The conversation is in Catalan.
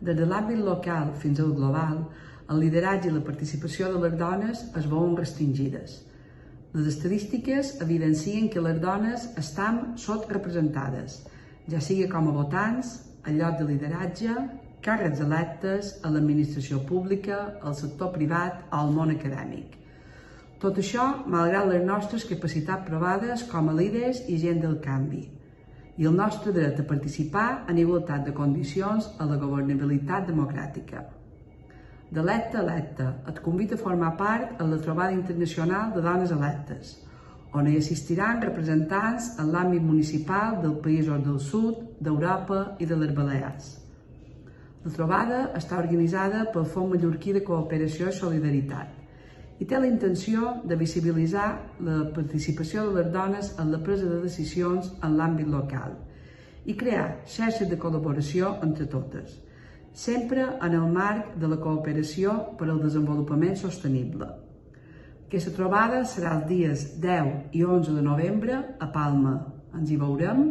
Des de l'àmbit local fins al global, el lideratge i la participació de les dones es veuen restringides. Les estadístiques evidencien que les dones estan sotrepresentades, ja sigui com a votants, al lloc de lideratge, càrrecs electes, a l'administració pública, al sector privat o al món acadèmic. Tot això malgrat les nostres capacitats provades com a líders i gent del canvi i el nostre dret a participar en igualtat de condicions a la governabilitat democràtica. D'electe a electe, et convido a formar part en la trobada internacional de dones electes, on hi assistiran representants en l'àmbit municipal dels països del sud, d'Europa i de les Balears. La trobada està organitzada pel Fons Mallorquí de Cooperació i Solidaritat i té la intenció de visibilitzar la participació de les dones en la presa de decisions en l'àmbit local i crear xarxes de col·laboració entre totes, sempre en el marc de la cooperació per al desenvolupament sostenible. Aquesta trobada serà els dies 10 i 11 de novembre a Palma. Ens hi veurem?